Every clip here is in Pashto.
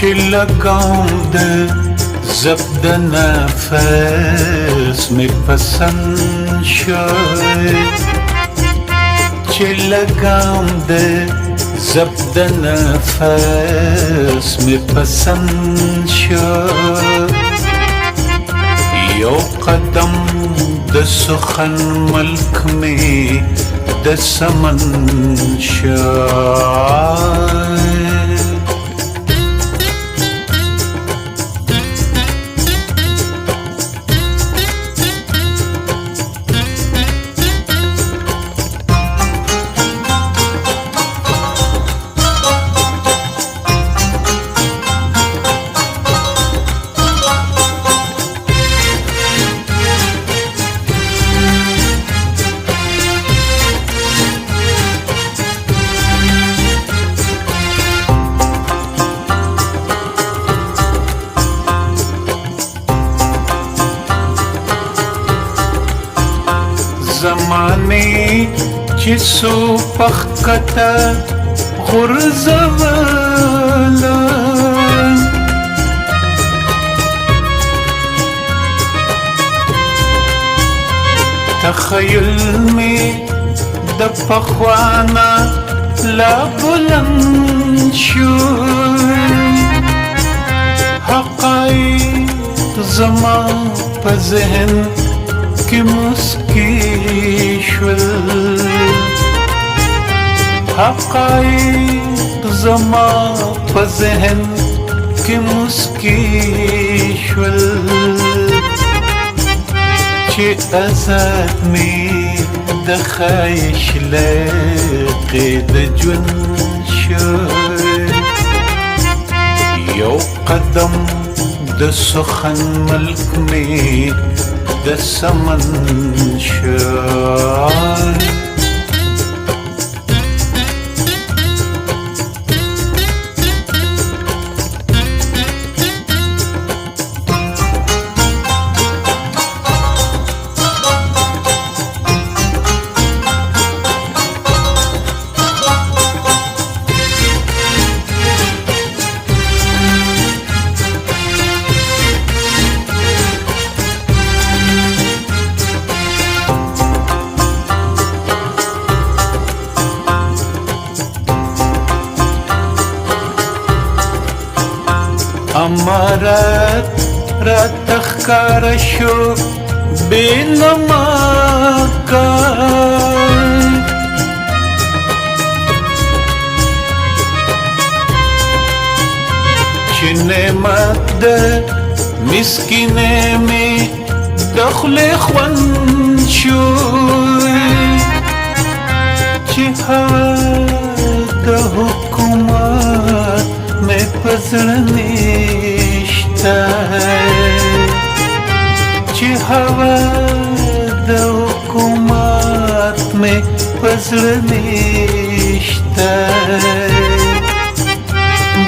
چې لګاوم د ضبط نفس مې پسند شوی چې لګاوم د ضبط نفس مې پسند شوی یو قدم د سخن ملک مې د سمن شوی زمانه چې سو پخکته غرزولا تخیل می د پخوانا لا بلند شو حقایق زما په ذهن کی مسکی شول حقایق زما په ذهن کی مسکی شول چې آزاد می د خایش لقې د ژوند شو یو قدم د سخن ملک می د سمن شوی امارت را تخکار شو بے نماکان چی نعمت ده مسکینه میں دخل خوند شو چی ہوا ده حکومت میں پزرنی چې هوا د حکومت مې پزړه نشته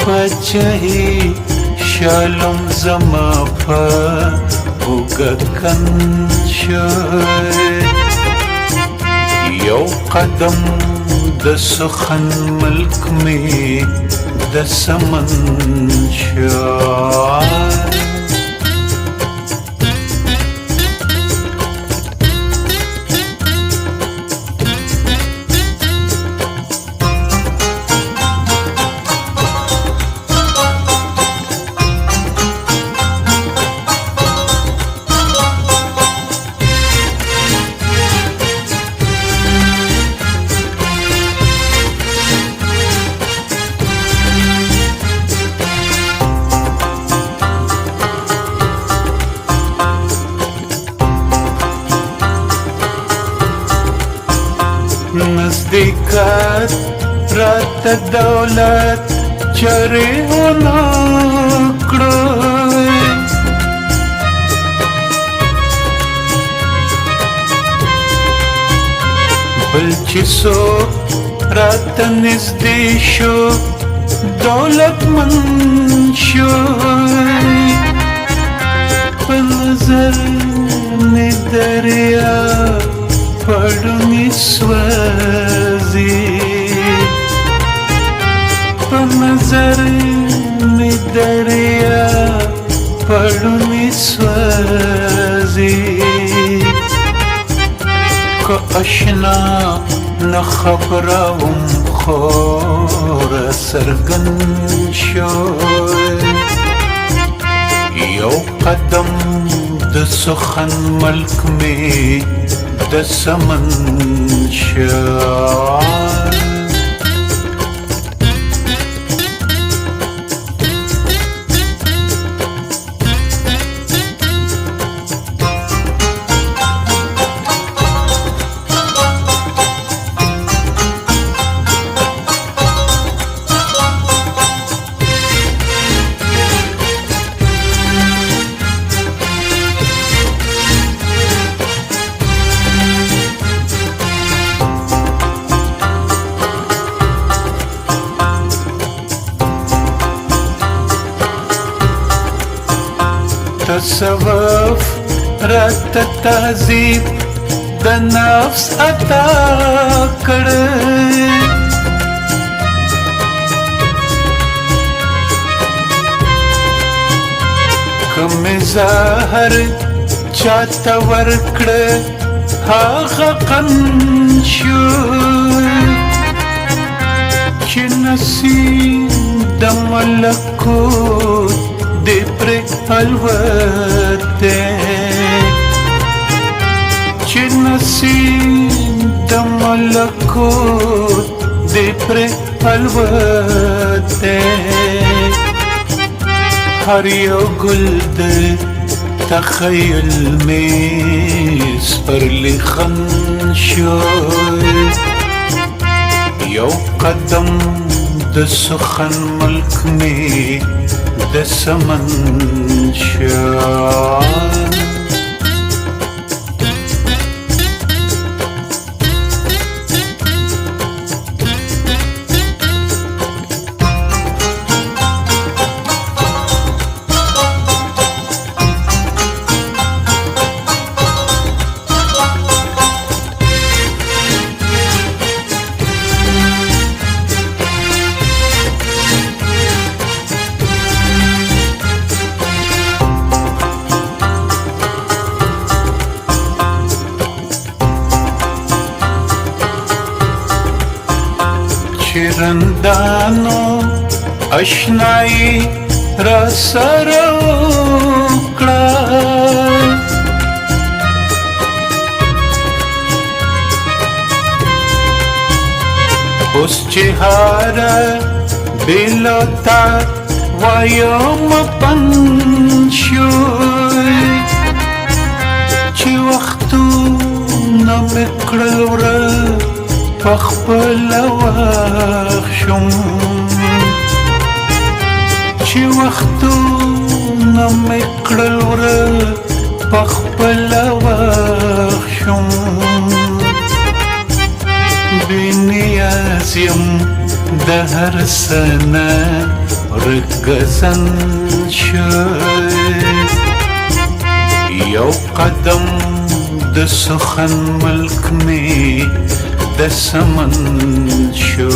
بچی شالم زما په اوږه کند شوی یو قدم د سخن ملک مې د سمن شوی نزدیکت رات دولت چرې ونه کړی بل چې څوک راته نږدې شو دولتمند شو په نظر مې دریا پړنی سوځي په نظر مې دریا پړونی سوځي که اشنا نه خبره وم خو را څرګند شو یو قدم د سخن ملک می د سمن شعر تصوف رات تهذیب د نفس عطا کړ کوم زهر چاته ورکړ هغه قن شو چې نصیب د ملکوت دی پر الوت دی چې نصیب د ملکوت دی پر الوت دی هر یو ګل د تخیل می سپرلی خن شو یو قدم د سخن ملک می د سمن شعر چرندانو اشنائی را سره وکړه اوس چې هاره بېله تا وایم پنج شوی چې وختونه مې کړل ورک پخپل وخشم چې وختونه مې کړل ورک پخپل وخشم بې نیاز یم د هر څه نه ورکګزن شوی یو قدم د سخن ملک می د سمن شو